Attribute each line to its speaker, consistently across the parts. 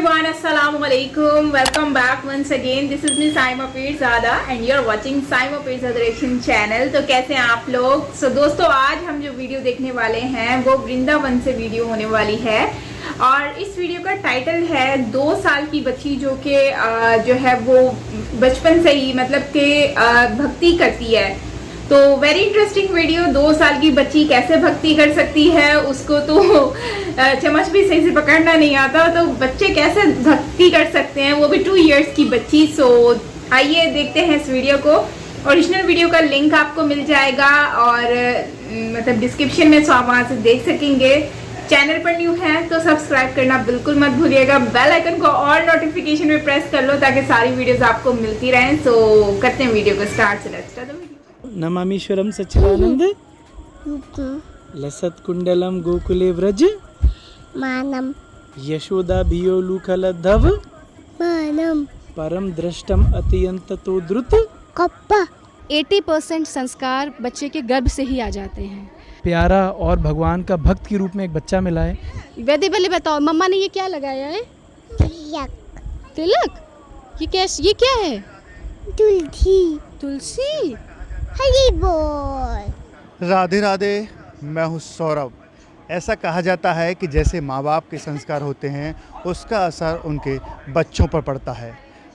Speaker 1: everyone, Assalamu alaikum. Welcome back once again. This is me Saima Pirzada and you're watching Saima Pirzada Reaction channel. तो कैसे हैं आप लोग? दोस्तों आज हम जो वीडियो देखने वाले हैं वो वृंदावन से वीडियो होने वाली है और इस वीडियो का टाइटल है 2 साल की बच्ची जो कि जो है वो बचपन से ही मतलब कि भक्ति करती है। तो वेरी इंटरेस्टिंग वीडियो। 2 साल की बच्ची कैसे भक्ति कर सकती है, उसको तो चम्मच भी सही से पकड़ना नहीं आता, तो बच्चे कैसे भक्ति कर सकते हैं, वो भी 2 इयर्स की बच्ची। सो आइए देखते हैं इस वीडियो को। ओरिजिनल वीडियो का लिंक आपको मिल जाएगा और मतलब डिस्क्रिप्शन में, सो आप वहाँ से देख सकेंगे। चैनल पर न्यू है तो सब्सक्राइब करना बिल्कुल मत भूलिएगा। बेल आइकन को और नोटिफिकेशन में प्रेस कर लो ताकि सारी वीडियोस आपको मिलती रहें। सो करते हैं वीडियो को स्टार्ट। से लेट्स स्टार्ट द वीडियो।
Speaker 2: नमामीश्वरम सच्चिदानंद लसत कुंडलम गोकुले व्रज
Speaker 3: मानम
Speaker 2: यशोदा भियोलुकलधव
Speaker 3: मानम
Speaker 2: परम दृष्टम अत्यंत तो द्रुत।
Speaker 3: कप्पा
Speaker 4: 80% संस्कार बच्चे के गर्भ से ही आ जाते हैं।
Speaker 2: प्यारा और भगवान का भक्त के रूप में एक बच्चा मिला है।
Speaker 4: वैद्य पहले बताओ, मम्मा ने ये क्या लगाया है? तिलक। ये क्या है? तुलसी।
Speaker 3: हरी बोल।
Speaker 5: राधे राधे। मैं हूँ सौरभ। ऐसा कहा जाता है कि जैसे माँ बाप के संस्कार होते हैं उसका असर उनके बच्चों पर पड़ता है।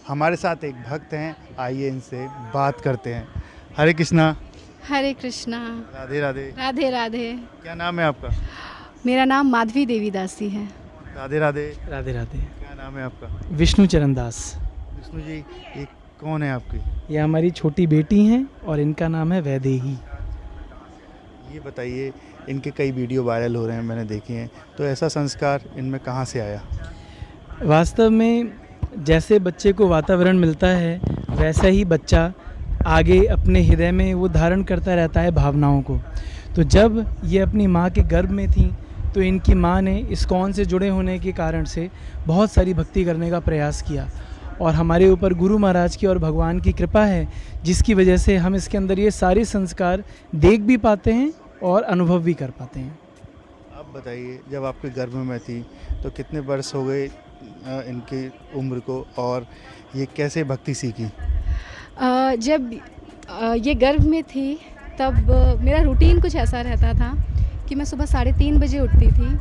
Speaker 5: हमारे साथ एक भक्त हैं, आइए इनसे बात करते हैं। हरे कृष्णा।
Speaker 4: हरे कृष्णा।
Speaker 5: राधे राधे।
Speaker 4: राधे राधे।
Speaker 5: क्या नाम है आपका?
Speaker 4: मेरा नाम माधवी देवी दासी है।
Speaker 5: राधे राधे।
Speaker 2: राधे राधे।
Speaker 5: क्या नाम है आपका?
Speaker 2: विष्णु चरण दास।
Speaker 5: विष्णु जी, ये कौन है आपकी?
Speaker 2: ये हमारी छोटी बेटी हैं और इनका नाम है वैदेही।
Speaker 5: ये बताइए, इनके कई वीडियो वायरल हो रहे हैं, मैंने देखे हैं, तो ऐसा संस्कार इनमें कहाँ से आया?
Speaker 2: वास्तव में जैसे बच्चे को वातावरण मिलता है वैसा ही बच्चा आगे अपने हृदय में वो धारण करता रहता है भावनाओं को। तो जब ये अपनी माँ के गर्भ में थी तो इनकी माँ ने इस्कॉन से जुड़े होने के कारण से बहुत सारी भक्ति करने का प्रयास किया और हमारे ऊपर गुरु महाराज की और भगवान की कृपा है जिसकी वजह से हम इसके अंदर ये सारे संस्कार देख भी पाते हैं और अनुभव भी कर पाते हैं।
Speaker 5: आप बताइए, जब आपके गर्भ में थी तो कितने वर्ष हो गए इनकी उम्र को और ये कैसे भक्ति सीखी?
Speaker 4: जब ये गर्भ में थी तब मेरा रूटीन कुछ ऐसा रहता था कि मैं सुबह 3:30 बजे उठती थी।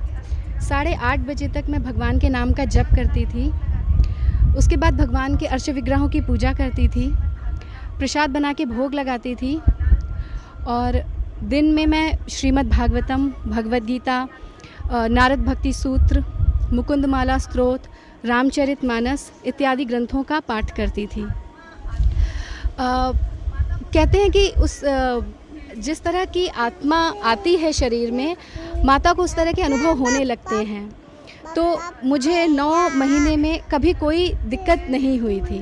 Speaker 4: 8:30 बजे तक मैं भगवान के नाम का जप करती थी। उसके बाद भगवान के अर्च विग्रहों की पूजा करती थी, प्रसाद बना के भोग लगाती थी और दिन में मैं श्रीमद् भागवतम, भगवद गीता, नारद भक्ति सूत्र, मुकुंदमाला स्तोत्र, रामचरितमानस इत्यादि ग्रंथों का पाठ करती थी। कहते हैं कि जिस तरह की आत्मा आती है शरीर में, माता को उस तरह के अनुभव होने लगते हैं। तो मुझे 9 महीने में कभी कोई दिक्कत नहीं हुई थी।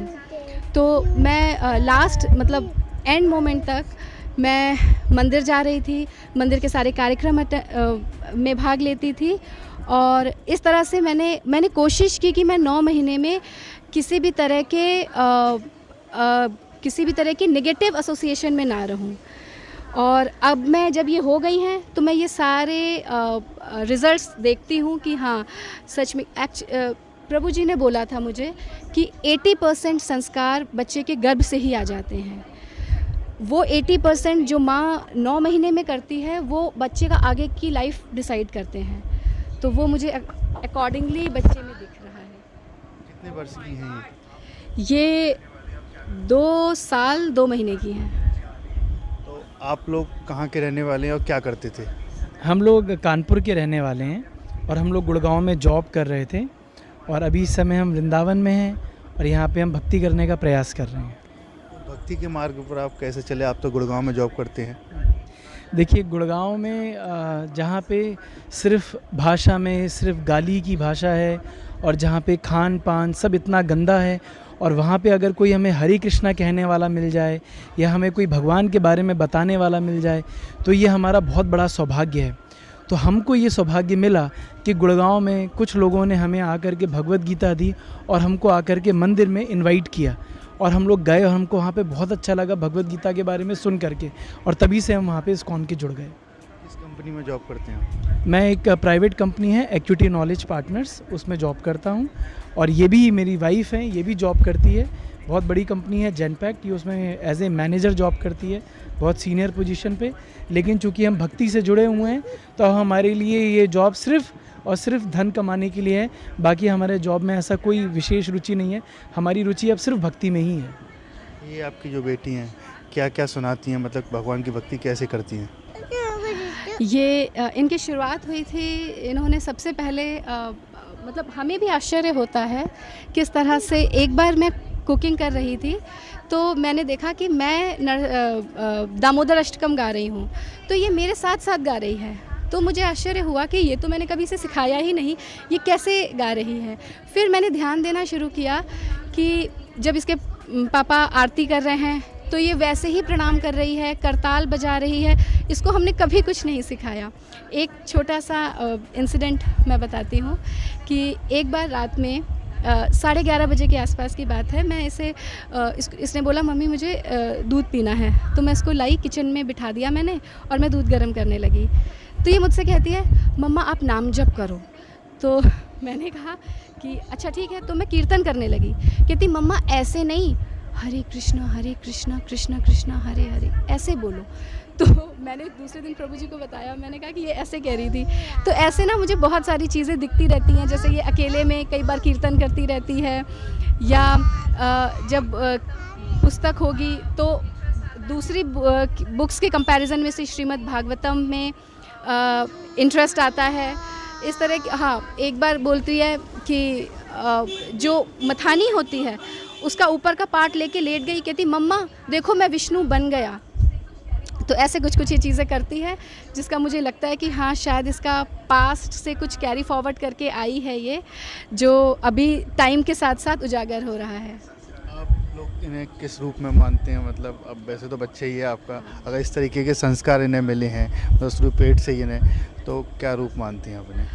Speaker 4: तो मैं लास्ट मतलब एंड मोमेंट तक मैं मंदिर जा रही थी, मंदिर के सारे कार्यक्रम में भाग लेती थी और इस तरह से मैंने कोशिश की कि मैं 9 महीने में किसी भी तरह की नेगेटिव एसोसिएशन में ना रहूं। और अब मैं जब ये हो गई हैं तो मैं ये सारे रिज़ल्ट्स देखती हूँ कि हाँ सच में प्रभु जी ने बोला था मुझे कि 80% संस्कार बच्चे के गर्भ से ही आ जाते हैं। वो 80% जो माँ 9 महीने में करती है वो बच्चे का आगे की लाइफ डिसाइड करते हैं। तो वो मुझे अकॉर्डिंगली बच्चे में दिख रहा है।
Speaker 5: कितने वर्ष की हैं
Speaker 4: ये? 2 साल 2 महीने की हैं।
Speaker 5: तो आप लोग कहाँ के रहने वाले हैं और क्या करते थे?
Speaker 2: हम लोग कानपुर के रहने वाले हैं और हम लोग गुड़गांव में जॉब कर रहे थे और अभी इस समय हम वृंदावन में हैं और यहाँ पे हम भक्ति करने का प्रयास कर रहे हैं।
Speaker 5: तो भक्ति के मार्ग पर आप कैसे चले? आप तो गुड़गांव में जॉब करते हैं।
Speaker 2: देखिए, गुड़गांव में जहाँ पे सिर्फ भाषा में सिर्फ गाली की भाषा है और जहाँ पे खान पान सब इतना गंदा है और वहाँ पे अगर कोई हमें हरे कृष्णा कहने वाला मिल जाए या हमें कोई भगवान के बारे में बताने वाला मिल जाए तो ये हमारा बहुत बड़ा सौभाग्य है। तो हमको ये सौभाग्य मिला कि गुड़गांव में कुछ लोगों ने हमें आकर के भगवद गीता दी और हमको आकर के मंदिर में इनवाइट किया और हम लोग गए और हमको वहाँ पे बहुत अच्छा लगा भगवद गीता के बारे में सुन करके और तभी से हम वहाँ पे इस्कॉन के जुड़ गए।
Speaker 5: किस कंपनी में जॉब करते हैं?
Speaker 2: मैं एक प्राइवेट कंपनी है एक्विटी नॉलेज पार्टनर्स, उसमें जॉब करता हूँ। और ये भी मेरी वाइफ हैं, ये भी जॉब करती है। बहुत बड़ी कंपनी है जेनपैक्ट, ये उसमें एज ए मैनेजर जॉब करती है, बहुत सीनियर पोजीशन पे। लेकिन चूंकि हम भक्ति से जुड़े हुए हैं तो हमारे लिए ये जॉब सिर्फ़ और सिर्फ धन कमाने के लिए है। बाकी हमारे जॉब में ऐसा कोई विशेष रुचि नहीं है, हमारी रुचि अब सिर्फ भक्ति में ही है।
Speaker 5: ये आपकी जो बेटी हैं क्या क्या सुनाती हैं, मतलब भगवान की भक्ति कैसे करती हैं?
Speaker 4: ये इनकी शुरुआत हुई थी, इन्होंने सबसे पहले मतलब हमें भी आश्चर्य होता है किस तरह से। एक बार मैं कुकिंग कर रही थी तो मैंने देखा कि मैं दामोदर अष्टकम गा रही हूँ, तो ये मेरे साथ साथ गा रही है। तो मुझे आश्चर्य हुआ कि ये तो मैंने कभी इसे सिखाया ही नहीं, ये कैसे गा रही है। फिर मैंने ध्यान देना शुरू किया कि जब इसके पापा आरती कर रहे हैं तो ये वैसे ही प्रणाम कर रही है, करताल बजा रही है। इसको हमने कभी कुछ नहीं सिखाया। एक छोटा सा इंसिडेंट मैं बताती हूँ कि एक बार रात में 11:30 बजे के आसपास की बात है। मैं इसने बोला मम्मी मुझे दूध पीना है, तो मैं इसको लाई, किचन में बिठा दिया मैंने और मैं दूध गर्म करने लगी। तो ये मुझसे कहती है मम्मा आप नाम जप करो। तो मैंने कहा कि अच्छा ठीक है, तो मैं कीर्तन करने लगी। कहती मम्मा ऐसे नहीं, हरे कृष्णा कृष्ण कृष्ण हरे हरे ऐसे बोलो। तो मैंने दूसरे दिन प्रभु जी को बताया, मैंने कहा कि ये ऐसे कह रही थी। तो ऐसे ना मुझे बहुत सारी चीज़ें दिखती रहती हैं, जैसे ये अकेले में कई बार कीर्तन करती रहती है, या जब पुस्तक होगी तो दूसरी बुक्स के कंपैरिजन में से श्रीमद् भागवतम में इंटरेस्ट आता है। इस तरह की, हाँ, एक बार बोलती है कि जो मथानी होती है उसका ऊपर का पार्ट लेके लेट गई, कहती मम्मा देखो मैं विष्णु बन गया। तो ऐसे कुछ ये चीज़ें करती है जिसका मुझे लगता है कि हाँ शायद इसका पास्ट से कुछ कैरी फॉरवर्ड करके आई है ये, जो अभी टाइम के साथ साथ उजागर हो रहा है।
Speaker 5: आप लोग इन्हें किस रूप में मानते हैं? मतलब अब वैसे तो बच्चे ही है आपका, अगर इस तरीके के संस्कार इन्हें मिले हैं मतलब शुरू पेट से ही इन्हें, तो क्या रूप मानती हैं आप इन्हें?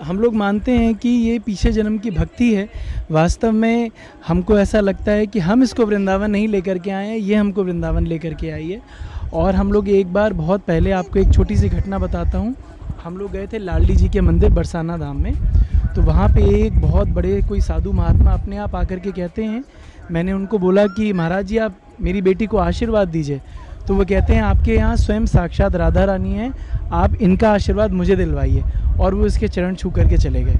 Speaker 2: हम लोग मानते हैं कि ये पीछे जन्म की भक्ति है। वास्तव में हमको ऐसा लगता है कि हम इसको वृंदावन नहीं लेकर के आए हैं, ये हमको वृंदावन लेकर के आई है। और हम लोग एक बार बहुत पहले, आपको एक छोटी सी घटना बताता हूँ। हम लोग गए थे लाडली जी के मंदिर बरसाना धाम में, तो वहाँ पे एक बहुत बड़े कोई साधु महात्मा अपने आप आकर के कहते हैं, मैंने उनको बोला कि महाराज जी आप मेरी बेटी को आशीर्वाद दीजिए। तो वो कहते हैं आपके यहाँ स्वयं साक्षात राधा रानी हैं, आप इनका आशीर्वाद मुझे दिलवाइए। और वो इसके चरण छू करके चले गए।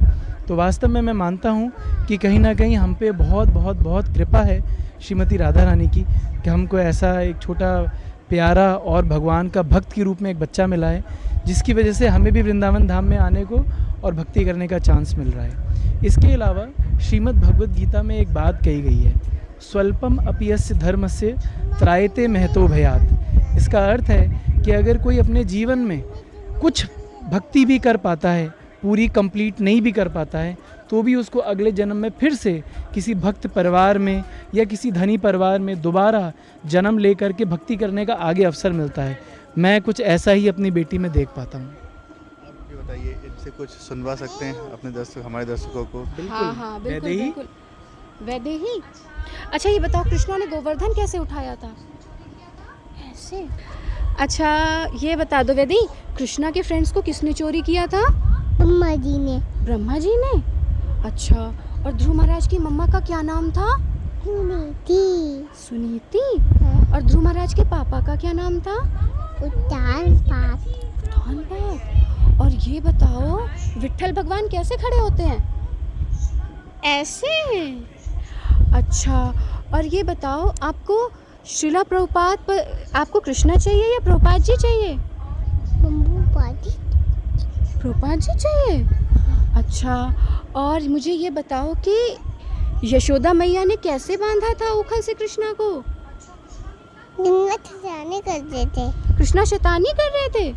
Speaker 2: तो वास्तव में मैं मानता हूँ कि कहीं ना कहीं हम पे बहुत बहुत बहुत कृपा है श्रीमती राधा रानी की, कि हमको ऐसा एक छोटा प्यारा और भगवान का भक्त के रूप में एक बच्चा मिला है, जिसकी वजह से हमें भी वृंदावन धाम में आने को और भक्ति करने का चांस मिल रहा है। इसके अलावा श्रीमद् भगवद गीता में एक बात कही गई है, स्वल्पम अपयस्य धर्मस्य त्रायते महतो भयात्। इसका अर्थ है कि अगर कोई अपने जीवन में कुछ भक्ति भी कर पाता है, पूरी कंप्लीट नहीं भी कर पाता है, तो भी उसको अगले जन्म में फिर से किसी भक्त परिवार में या किसी धनी परिवार में दोबारा जन्म लेकर के भक्ति करने का आगे अवसर मिलता है। मैं कुछ ऐसा ही अपनी बेटी में देख पाता हूँ।
Speaker 5: आप ये बताइए, इनसे कुछ सुनवा सकते हैं अपने दर्शक, हमारे दर्शकों को?
Speaker 4: हाँ बिल्कुल वैदेही। अच्छा ये बताओ, कृष्णा ने गोवर्धन कैसे उठाया था? ऐसे। अच्छा ये बता दो वैदेही, कृष्णा के फ्रेंड्स को किसने चोरी किया था?
Speaker 3: ब्रह्मा जी ने।
Speaker 4: ब्रह्मा जी ने? अच्छा, और ध्रुव महाराज की मम्मा का क्या नाम था?
Speaker 3: सुनीति।
Speaker 4: सुनीति?
Speaker 3: हाँ।
Speaker 4: और ध्रुव महाराज के पापा का क्या नाम था?
Speaker 3: उद्धानपाद।
Speaker 4: उद्धानपाद। और ये बताओ, विट्ठल भगवान कैसे खड़े होते हैं? ऐसे। अच्छा, और ये बताओ, आपको श्रीला प्रभुपाद पर आपको कृष्णा चाहिए या प्रभुपाद जी चाहिए? प्रभुपाद जी चाहिए। अच्छा, और मुझे ये बताओ कि यशोदा मैया ने कैसे बांधा था उखल से कृष्णा को?
Speaker 3: शैतानी कर रहे थे।
Speaker 4: कृष्णा शैतानी कर रहे थे?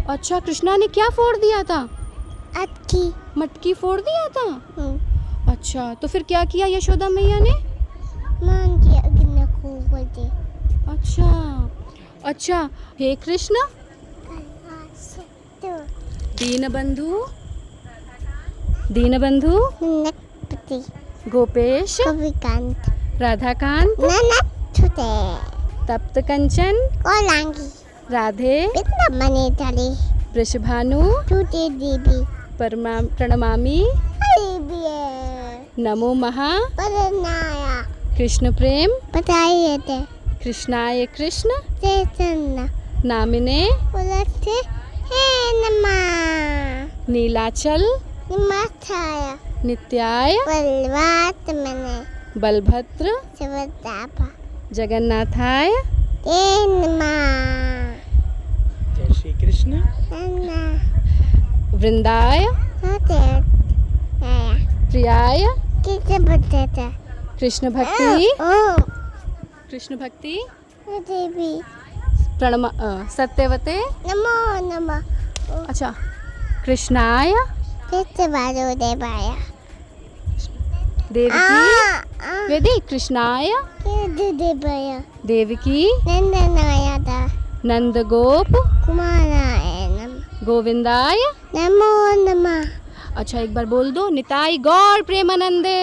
Speaker 4: अच्छा, कृष्णा ने क्या फोड़ दिया था?
Speaker 3: अटकी।
Speaker 4: मटकी फोड़ दिया था? अच्छा, तो फिर क्या किया यशोदा मैया ने?
Speaker 3: मान दिया अग्नि को बोलते।
Speaker 4: अच्छा, हे कृष्णा दीनबंधु
Speaker 3: नटपति
Speaker 4: गोपेश
Speaker 3: कविकांत
Speaker 4: राधाकांत
Speaker 3: ननक छुटे
Speaker 4: तप्त कंचन
Speaker 3: कोलांगी
Speaker 4: राधे
Speaker 3: पिता मने चली
Speaker 4: वृषभानु
Speaker 3: टूटे दीदी
Speaker 4: प्रणमामि
Speaker 3: हरिबिये
Speaker 4: नमो महा
Speaker 3: परनाया
Speaker 4: कृष्ण प्रेम
Speaker 3: बताइए थे
Speaker 4: कृष्णाय कृष्ण
Speaker 3: चैतन्य
Speaker 4: नामिने
Speaker 3: बोलते हे नमा
Speaker 4: नीलाचल
Speaker 3: निमाथाया
Speaker 4: नित्याय
Speaker 3: बलवात मने
Speaker 4: बलभद्र
Speaker 3: शिवतापा
Speaker 4: जगन्नाथाय
Speaker 3: हे नमा
Speaker 2: जय श्री कृष्ण।
Speaker 3: नन्ना
Speaker 4: वृंदाय
Speaker 3: होते आया
Speaker 4: प्रियाय
Speaker 3: किसे बोलते थे
Speaker 4: कृष्ण भक्ति
Speaker 3: ओ
Speaker 4: कृष्ण भक्ति
Speaker 3: देवी
Speaker 4: सत्यवते
Speaker 3: नमो नमः
Speaker 4: अच्छा कृष्णाय
Speaker 3: किसे बाजू देवाया
Speaker 4: देवकी वेदी कृष्णाय
Speaker 3: किसे देवाया
Speaker 4: देवकी
Speaker 3: नंदनाया था
Speaker 4: नंद गोप
Speaker 3: कुमाराय नम
Speaker 4: गोविंदाय
Speaker 3: नमो नमः
Speaker 4: अच्छा एक बार बोल दो निताई गौर प्रेमानंदे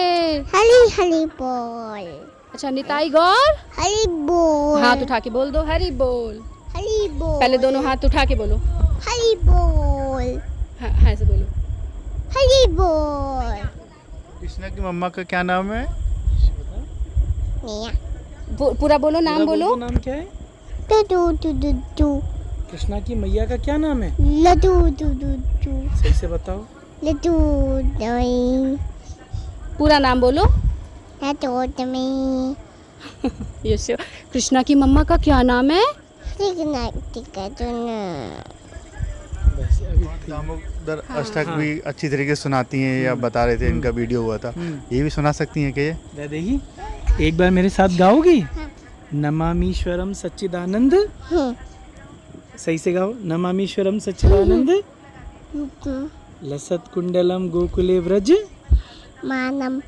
Speaker 3: हरी हरी बोल
Speaker 4: अच्छा निताई गौर
Speaker 3: हरी बोल
Speaker 4: हाथ उठा के बोल दो हरि बोल
Speaker 3: हरी बोल
Speaker 4: पहले दोनों हाथ उठा के बोलो
Speaker 3: हरी बोल
Speaker 4: हाँ हाँ ऐसे बोलो
Speaker 3: हरी बोल
Speaker 5: कृष्णा की मम्मा का क्या नाम है?
Speaker 3: मिया
Speaker 4: पूरा बोलो नाम बोलो
Speaker 2: नाम क्या है?
Speaker 3: टू टू टू टू
Speaker 2: कृष्णा की मैया का क्या नाम है?
Speaker 3: लड्डू टू टू टू
Speaker 2: सही से बताओ।
Speaker 3: लड्डू दही
Speaker 4: पूरा नाम बोलो
Speaker 3: लड्डू दही
Speaker 4: यस कृष्णा की मम्मा का क्या नाम है?
Speaker 5: दामोदर अष्टक भी अच्छी तरीके से सुनाती हैं या बता रहे थे, इनका वीडियो हुआ था, ये भी सुना सकती हैं क्या ये?
Speaker 2: दे देगी एक बार मेरे साथ गाओगी? नमामीश्वरम सच्चिदानंद सही से गाओ। नमामीश्वरम सच्चिदानंद लसत कुंडलम गोकुले व्रज
Speaker 3: मानम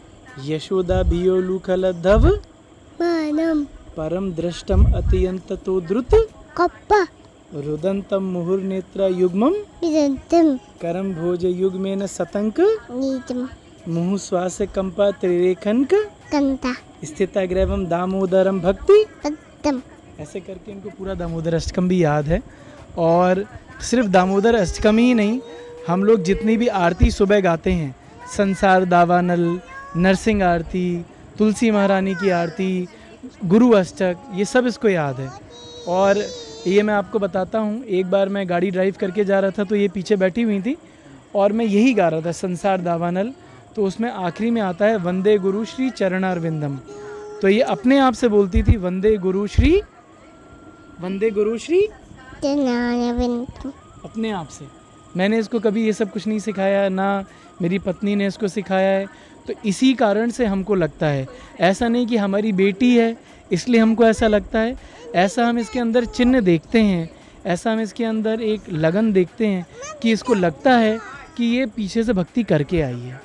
Speaker 2: यशोदा भियोलुखलधव
Speaker 3: मानम
Speaker 2: परम दृष्टम अत्यंत तो द्रुत
Speaker 3: कप्पा
Speaker 2: रुदंतम मुहुर्नेत्र युग्मम
Speaker 3: विदंतम
Speaker 2: करम भोज युग्मेन सतंक
Speaker 3: नीतम
Speaker 2: मुहु श्वास कंपा त्रिरेखनक
Speaker 3: कंता
Speaker 2: स्थिताग्रवम दामोदरम भक्ति
Speaker 3: पद्दम
Speaker 2: ऐसे करके इनको पूरा दामोदर अष्टकम भी याद है। और सिर्फ दामोदर अष्टकम ही नहीं, हम लोग जितनी भी आरती सुबह गाते हैं, संसार दावानल, नरसिंह आरती, तुलसी महारानी की आरती, गुरु अष्टक, ये सब इसको याद है। और ये मैं आपको बताता हूँ, एक बार मैं गाड़ी ड्राइव करके जा रहा था तो ये पीछे बैठी हुई थी और मैं यही गा रहा था संसार दावानल, तो उसमें आखिरी में आता है वंदे गुरु श्री चरणारविंदम, तो ये अपने आप से बोलती थी वंदे गुरु श्री अपने आप से। मैंने इसको कभी ये सब कुछ नहीं सिखाया, ना मेरी पत्नी ने इसको सिखाया है। तो इसी कारण से हमको लगता है, ऐसा नहीं कि हमारी बेटी है इसलिए हमको ऐसा लगता है, ऐसा हम इसके अंदर चिन्ह देखते हैं, ऐसा हम इसके अंदर एक लगन देखते हैं कि इसको लगता है कि ये पीछे से भक्ति करके आई है।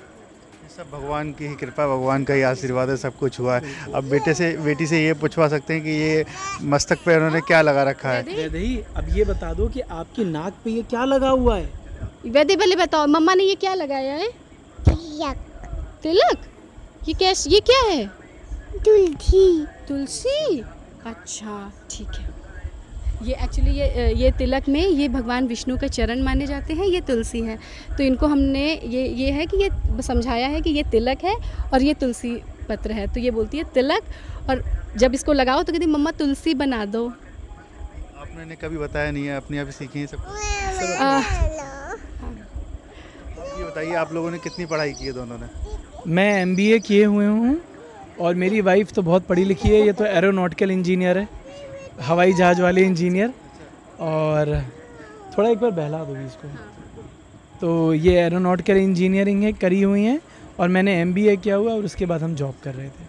Speaker 5: सब भगवान की ही कृपा, भगवान का ही आशीर्वाद है, सब कुछ हुआ है। अब बेटी से ये पूछवा सकते हैं कि ये मस्तक पे उन्होंने क्या लगा रखा है?
Speaker 2: दही अब ये बता दो कि आपकी नाक पे ये क्या लगा हुआ है?
Speaker 4: वैदे पहले बताओ मम्मा ने ये क्या लगाया है? तिलक। ये क्या है? तुलसी। अच्छा ठीक है। ये एक्चुअली ये तिलक में ये भगवान विष्णु का चरण माने जाते हैं, ये तुलसी है। तो इनको हमने ये है कि ये समझाया है कि ये तिलक है और ये तुलसी पत्र है, तो ये बोलती है तिलक, और जब इसको लगाओ तो कहती मम्मा तुलसी बना दो।
Speaker 5: आपने कभी बताया नहीं है, अपने आप ही सीखी है सब? ये बताइए आप लोगों ने कितनी पढ़ाई की है दोनों ने?
Speaker 2: मैं MBA किए हुए हूँ और मेरी वाइफ तो बहुत पढ़ी लिखी है, ये तो एरोनॉटिकल इंजीनियर है, हवाई जहाज़ वाले इंजीनियर। और थोड़ा एक बार बहला दो इसको। तो ये एरोनॉटिकल इंजीनियरिंग है करी हुई हैं और मैंने MBA किया हुआ और उसके बाद हम जॉब कर रहे थे।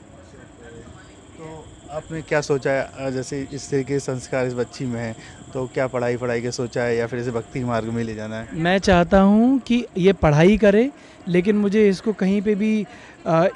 Speaker 5: तो आपने क्या सोचा है, जैसे इस तरीके के संस्कार इस बच्ची में है, तो क्या पढ़ाई के सोचा है या फिर इसे भक्ति के मार्ग में ले जाना है? मैं
Speaker 2: चाहता हूँ कि ये पढ़ाई करे, लेकिन मुझे इसको कहीं पे भी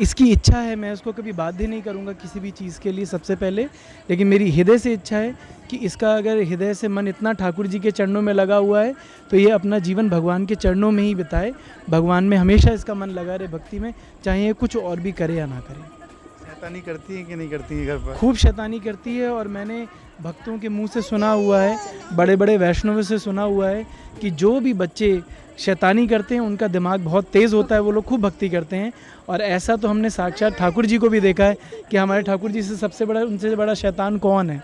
Speaker 2: इसकी इच्छा है, मैं इसको कभी बाध्य नहीं करूँगा किसी भी चीज़ के लिए सबसे पहले, लेकिन मेरी हृदय से इच्छा है कि इसका अगर हृदय से मन इतना ठाकुर जी के चरणों में लगा हुआ है तो ये अपना जीवन भगवान के चरणों में ही बिताए, भगवान में हमेशा इसका मन लगा रहे, भक्ति में, चाहे ये कुछ और भी करे या ना करे।
Speaker 5: शैतानी करती है कि नहीं करती है घर पर?
Speaker 2: खूब शैतानी करती है, और मैंने भक्तों के मुंह से सुना हुआ है, बड़े बड़े वैष्णवों से सुना हुआ है कि जो भी बच्चे शैतानी करते हैं उनका दिमाग बहुत तेज़ होता है, वो लोग खूब भक्ति करते हैं। और ऐसा तो हमने साक्षात ठाकुर जी को भी देखा है कि हमारे ठाकुर जी से सबसे बड़ा, उनसे बड़ा शैतान कौन है।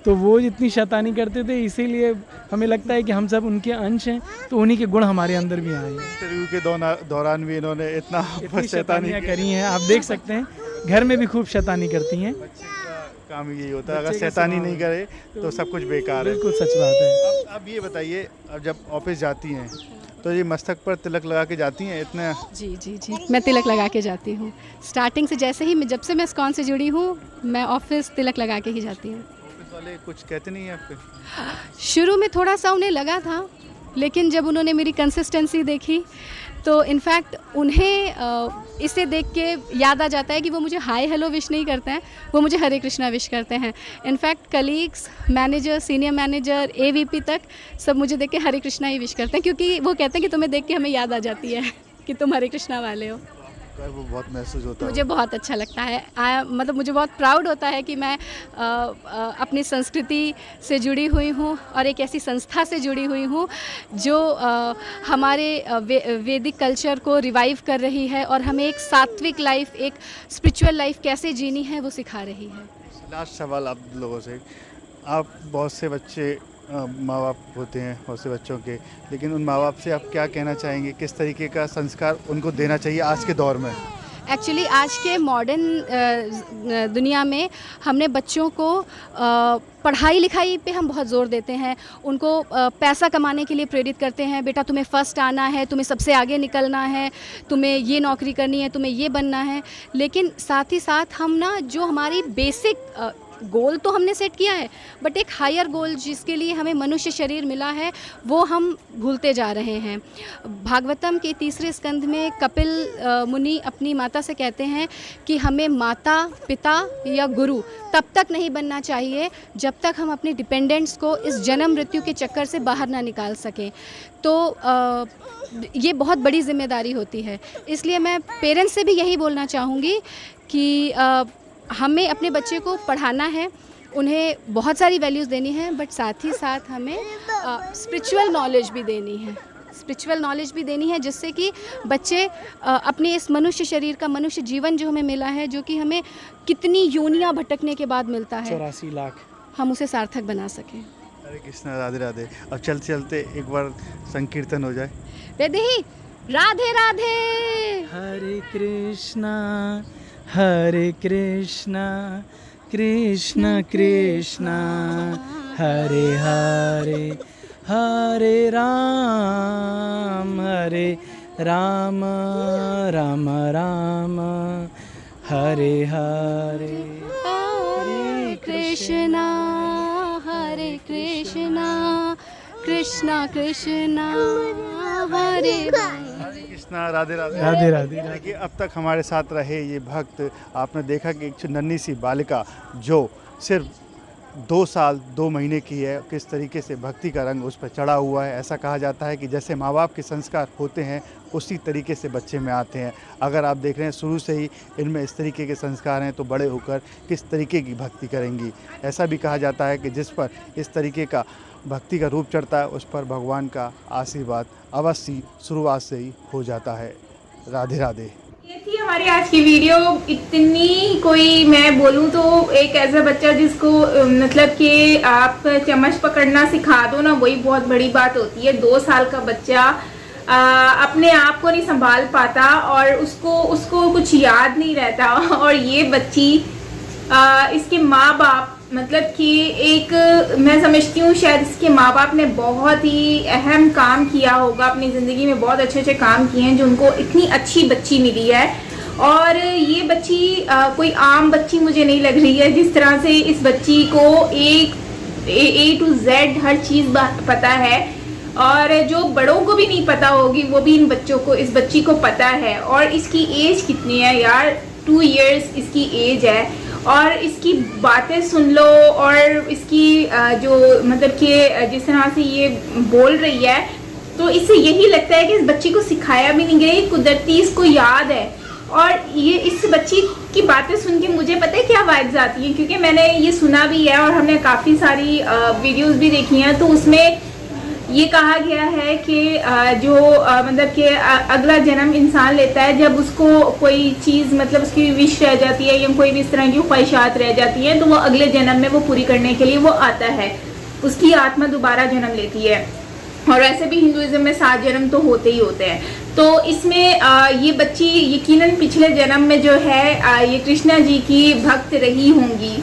Speaker 2: तो वो जितनी शैतानी करते थे, इसीलिए हमें लगता है कि हम सब उनके अंश हैं, तो उन्हीं के गुण हमारे अंदर भी आए हैं।
Speaker 5: इंटरव्यू के दौरान भी इन्होंने इतनी शैतानी
Speaker 2: शैतानियाँ करी हैं, आप देख सकते हैं। घर में भी खूब शैतानी करती हैं।
Speaker 5: बच्चे का काम यही होता है, अगर
Speaker 2: बच्चे का
Speaker 5: शैतानी
Speaker 2: स्वभाव
Speaker 5: नहीं करे तो सब कुछ बेकार है।
Speaker 2: बिल्कुल सच बात है।
Speaker 5: अब ये बताइए, अब जब ऑफिस जाती हैं तो ये मस्तक पर तिलक लगा के जाती हैं इतना?
Speaker 4: जी जी जी, मैं तिलक लगा के जाती हूँ। स्टार्टिंग से जैसे ही जब से मैं इस्कॉन से जुड़ी हूँ, मैं ऑफिस तिलक लगा के ही जाती हूँ।
Speaker 5: ऑफिस वाले कुछ कहते नहीं हैं आपके?
Speaker 4: शुरू में थोड़ा सा उन्हें लगा था, लेकिन जब उन्होंने मेरी कंसिस्टेंसी देखी तो इनफैक्ट उन्हें इसे देख के याद आ जाता है कि वो मुझे हाय हेलो विश नहीं करते हैं, वो मुझे हरे कृष्णा विश करते हैं। In fact colleagues, manager, senior manager, AVP तक सब मुझे देख के हरे कृष्णा ही विश करते हैं, क्योंकि वो कहते हैं कि तुम्हें देख के हमें याद आ जाती है कि तुम हरे कृष्णा वाले हो।
Speaker 5: वो बहुत महसूस होता है।
Speaker 4: मुझे बहुत अच्छा लगता है। मतलब मुझे बहुत प्राउड होता है कि मैं अपनी संस्कृति से जुड़ी हुई हूँ और एक ऐसी संस्था से जुड़ी हुई हूँ जो हमारे वैदिक कल्चर को रिवाइव कर रही है और हमें एक सात्विक लाइफ, एक स्पिरिचुअल लाइफ कैसे जीनी है वो सिखा रही है।
Speaker 5: लास्ट सवाल आप लोगों से, आप बहुत से बच्चे माँ बाप होते हैं, बहुत से बच्चों के, लेकिन उन माँ बाप से आप क्या कहना चाहेंगे? किस तरीके का संस्कार उनको देना चाहिए आज के दौर में?
Speaker 4: एक्चुअली आज के मॉडर्न दुनिया में हमने बच्चों को पढ़ाई लिखाई पे हम बहुत ज़ोर देते हैं, उनको पैसा कमाने के लिए प्रेरित करते हैं। बेटा तुम्हें फ़र्स्ट आना है, तुम्हें सबसे आगे निकलना है, तुम्हें ये नौकरी करनी है, तुम्हें ये बनना है। लेकिन साथ ही साथ हम ना जो हमारी बेसिक गोल तो हमने सेट किया है, बट एक हायर गोल जिसके लिए हमें मनुष्य शरीर मिला है वो हम भूलते जा रहे हैं। भागवतम के 3 स्कंध में कपिल मुनि अपनी माता से कहते हैं कि हमें माता, पिता या गुरु तब तक नहीं बनना चाहिए जब तक हम अपने डिपेंडेंट्स को इस जन्म मृत्यु के चक्कर से बाहर ना निकाल सकें। तो ये बहुत बड़ी जिम्मेदारी होती है। इसलिए मैं पेरेंट्स से भी यही बोलना चाहूँगी कि हमें अपने बच्चे को पढ़ाना है, उन्हें बहुत सारी वैल्यूज़ देनी है, बट साथ ही साथ हमें स्पिरिचुअल नॉलेज भी देनी है। स्पिरिचुअल नॉलेज भी देनी है जिससे कि बच्चे अपने इस मनुष्य शरीर का, मनुष्य जीवन जो हमें मिला है, जो कि हमें कितनी योनियां भटकने के बाद मिलता है,
Speaker 2: 84 लाख,
Speaker 4: हम उसे सार्थक बना सकें।
Speaker 5: हरे कृष्णा, राधे राधे। अब चलते चलते एक बार संकीर्तन हो जाए।
Speaker 4: वैदेही, राधे राधे।
Speaker 2: हरे कृष्णा कृष्ण कृष्ण हरे हरे, हरे राम राम राम हरे हरे।
Speaker 4: हरे कृष्णा कृष्णा कृष्णा हरे
Speaker 5: कृष्णा, राधे राधे।
Speaker 2: राधे राधे।
Speaker 5: देखिए, अब तक हमारे साथ रहे ये भक्त, आपने देखा कि एक नन्ही सी बालिका जो सिर्फ 2 साल 2 महीने की है, किस तरीके से भक्ति का रंग उस पर चढ़ा हुआ है। ऐसा कहा जाता है कि जैसे माँ बाप के संस्कार होते हैं उसी तरीके से बच्चे में आते हैं। अगर आप देख रहे हैं शुरू से ही इनमें इस तरीके के संस्कार हैं तो बड़े होकर किस तरीके की भक्ति करेंगी। ऐसा भी कहा जाता है कि जिस पर इस तरीके का भक्ति का रूप चढ़ता है उस पर भगवान का आशीर्वाद अवश्य शुरुआत से ही हो जाता है। राधे राधे।
Speaker 1: ये थी हमारी आज की वीडियो। इतनी कोई मैं बोलूँ तो एक ऐसा बच्चा जिसको मतलब कि आप चम्मच पकड़ना सिखा दो ना, वही बहुत बड़ी बात होती है। 2 साल का बच्चा अपने आप को नहीं संभाल पाता और उसको कुछ याद नहीं रहता, और ये बच्ची इसके माँ बाप मतलब कि एक मैं समझती हूँ शायद इसके माँ बाप ने बहुत ही अहम काम किया होगा अपनी ज़िंदगी में, बहुत अच्छे अच्छे काम किए हैं जो उनको इतनी अच्छी बच्ची मिली है। और ये बच्ची कोई आम बच्ची मुझे नहीं लग रही है। जिस तरह से इस बच्ची को A to Z हर चीज़ पता है, और जो बड़ों को भी नहीं पता होगी वो भी इस बच्ची को पता है। और इसकी एज कितनी है यार, 2 years इसकी एज है, और इसकी बातें सुन लो और इसकी जो मतलब कि जिस तरह से ये बोल रही है, तो इससे यही लगता है कि इस बच्ची को सिखाया भी नहीं गया, कुदरती इसको याद है। और ये इस बच्ची की बातें सुन के मुझे पता है क्या वाइब्स आती हैं, क्योंकि मैंने ये सुना भी है और हमने काफ़ी सारी वीडियोस भी देखी हैं। तो उसमें ये कहा गया है कि जो मतलब कि अगला जन्म इंसान लेता है जब उसको कोई चीज़ मतलब उसकी विश रह जाती है या कोई भी इस तरह की ख्वाहिशात रह जाती हैं, तो वो अगले जन्म में वो पूरी करने के लिए वो आता है, उसकी आत्मा दोबारा जन्म लेती है। और वैसे भी हिंदुइज्म में 7 जन्म तो होते ही होते हैं। तो इसमें ये बच्ची यकीनन पिछले जन्म में जो है ये कृष्णा जी की भक्त रही होंगी,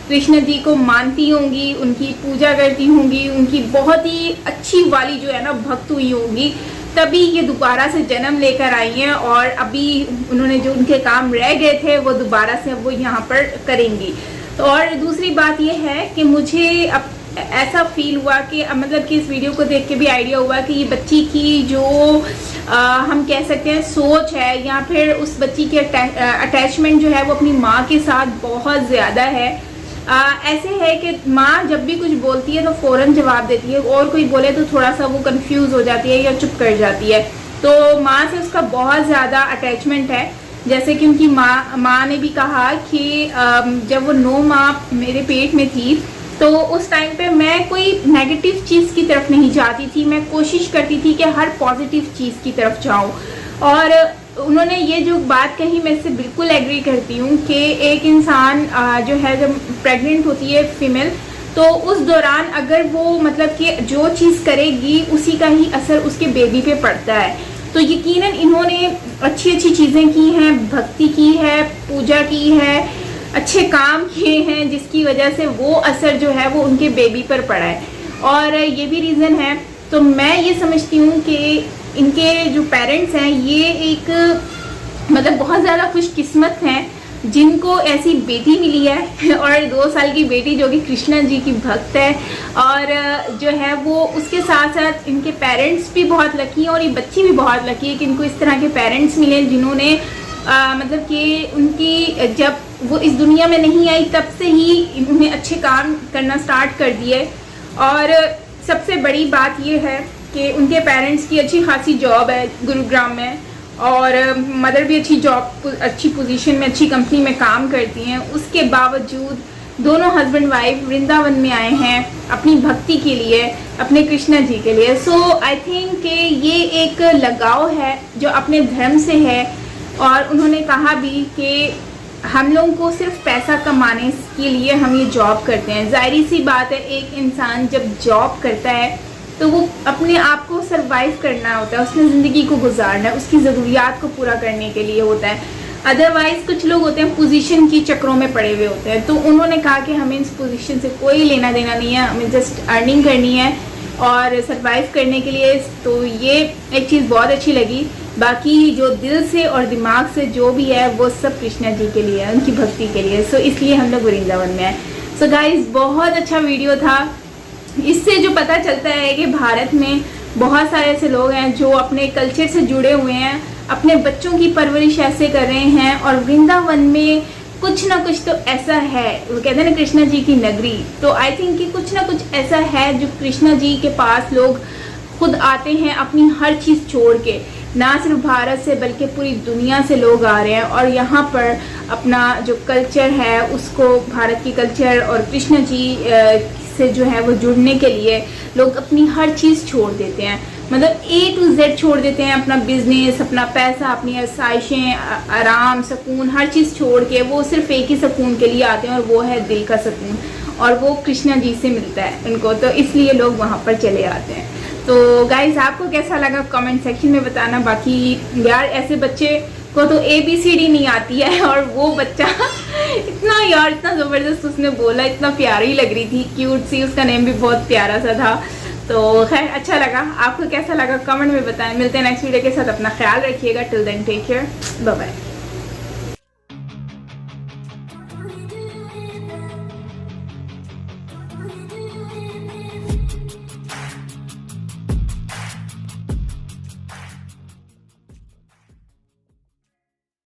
Speaker 1: कृष्ण जी को मानती होंगी, उनकी पूजा करती होंगी, उनकी बहुत ही अच्छी वाली जो है ना भक्त हुई होंगी, तभी ये दोबारा से जन्म लेकर आई हैं। और अभी उन्होंने जो उनके काम रह गए थे वो दोबारा से अब वो यहाँ पर करेंगी। तो और दूसरी बात ये है कि मुझे अब ऐसा फील हुआ कि मतलब कि इस वीडियो को देख के भी आइडिया हुआ कि ये बच्ची की जो हम कह सकते हैं सोच है या फिर उस बच्ची की अटैचमेंट जो है वो अपनी माँ के साथ बहुत ज़्यादा है। ऐसे है कि माँ जब भी कुछ बोलती है तो फ़ौरन जवाब देती है, और कोई बोले तो थोड़ा सा वो कंफ्यूज हो जाती है या चुप कर जाती है। तो माँ से उसका बहुत ज़्यादा अटैचमेंट है। जैसे कि उनकी माँ ने भी कहा कि जब वो 9 माह मेरे पेट में थी तो उस टाइम पे मैं कोई नेगेटिव चीज़ की तरफ नहीं जाती थी, मैं कोशिश करती थी कि हर पॉजिटिव चीज़ की तरफ जाऊँ। और उन्होंने ये जो बात कही मैं इससे बिल्कुल एग्री करती हूँ कि एक इंसान जो है जब प्रेग्नेंट होती है फीमेल, तो उस दौरान अगर वो मतलब कि जो चीज़ करेगी उसी का ही असर उसके बेबी पे पड़ता है। तो यकीनन इन्होंने अच्छी अच्छी चीज़ें की हैं, भक्ति की है, पूजा की है, अच्छे काम किए हैं, जिसकी वजह से वो असर जो है वो उनके बेबी पर पड़ा है। और ये भी रीज़न है। तो मैं ये समझती हूँ कि इनके जो पेरेंट्स हैं ये एक मतलब बहुत ज़्यादा खुशकिस्मत हैं जिनको ऐसी बेटी मिली है। और 2 साल की बेटी जो कि कृष्णा जी की भक्त है, और जो है वो उसके साथ साथ इनके पेरेंट्स भी बहुत लकी हैं और ये बच्ची भी बहुत लकी है कि इनको इस तरह के पेरेंट्स मिले जिन्होंने मतलब कि उनकी जब वो इस दुनिया में नहीं आई तब से ही इन्होंने अच्छे काम करना स्टार्ट कर दिए। और सबसे बड़ी बात ये है कि उनके पेरेंट्स की अच्छी खासी जॉब है गुरुग्राम में, और मदर भी अच्छी पोजीशन में अच्छी कंपनी में काम करती हैं। उसके बावजूद दोनों हस्बैंड वाइफ वृंदावन में आए हैं अपनी भक्ति के लिए, अपने कृष्णा जी के लिए। सो आई थिंक कि ये एक लगाव है जो अपने धर्म से है। और उन्होंने कहा भी कि हम लोगों को सिर्फ पैसा कमाने के लिए हम ये जॉब करते हैं। जाहिर सी बात है, एक इंसान जब जॉब करता है तो वो अपने आप को सरवाइव करना होता है, उसने ज़िंदगी को गुजारना है, उसकी ज़रूरियात को पूरा करने के लिए होता है। अदरवाइज़ कुछ लोग होते हैं पोजीशन की चक्रों में पड़े हुए होते हैं। तो उन्होंने कहा कि हमें इस पोजीशन से कोई लेना देना नहीं है, हमें जस्ट अर्निंग करनी है और सरवाइव करने के लिए। तो ये एक चीज़ बहुत अच्छी लगी। बाकी जो दिल से और दिमाग से जो भी है वो सब कृष्णा जी के लिए है, उनकी भक्ति के लिए। सो इसलिए हम लोग वृंदावन में हैं। सो गाइस, बहुत अच्छा वीडियो था। इससे जो पता चलता है कि भारत में बहुत सारे ऐसे लोग हैं जो अपने कल्चर से जुड़े हुए हैं, अपने बच्चों की परवरिश ऐसे कर रहे हैं। और वृंदावन में कुछ ना कुछ तो ऐसा है, वो कहते हैं ना कृष्णा जी की नगरी। तो आई थिंक कि कुछ ना कुछ ऐसा है जो कृष्णा जी के पास लोग खुद आते हैं अपनी हर चीज़ छोड़ के। ना सिर्फ भारत से बल्कि पूरी दुनिया से लोग आ रहे हैं और यहाँ पर अपना जो कल्चर है उसको, भारत की कल्चर और कृष्ण जी से जो है वो जुड़ने के लिए लोग अपनी हर चीज़ छोड़ देते हैं। मतलब A to Z छोड़ देते हैं, अपना बिजनेस, अपना पैसा, अपनी आसाइशें, आराम, सुकून, हर चीज़ छोड़ के वो सिर्फ एक ही सुकून के लिए आते हैं और वो है दिल का सुकून, और वो कृष्णा जी से मिलता है उनको। तो इसलिए लोग वहाँ पर चले आते हैं। तो गाइज, आपको कैसा लगा कमेंट सेक्शन में बताना। बाकी यार, ऐसे बच्चे को तो ABCD नहीं आती है और वो बच्चा इतना ज़बरदस्त उसने बोला, इतना प्यारी लग रही थी, क्यूट सी, उसका नेम भी बहुत प्यारा सा था। तो खैर, अच्छा लगा। आपको कैसा लगा कमेंट में बताएं। मिलते हैं नेक्स्ट वीडियो के साथ। अपना ख्याल रखिएगा। Till then take care, bye bye.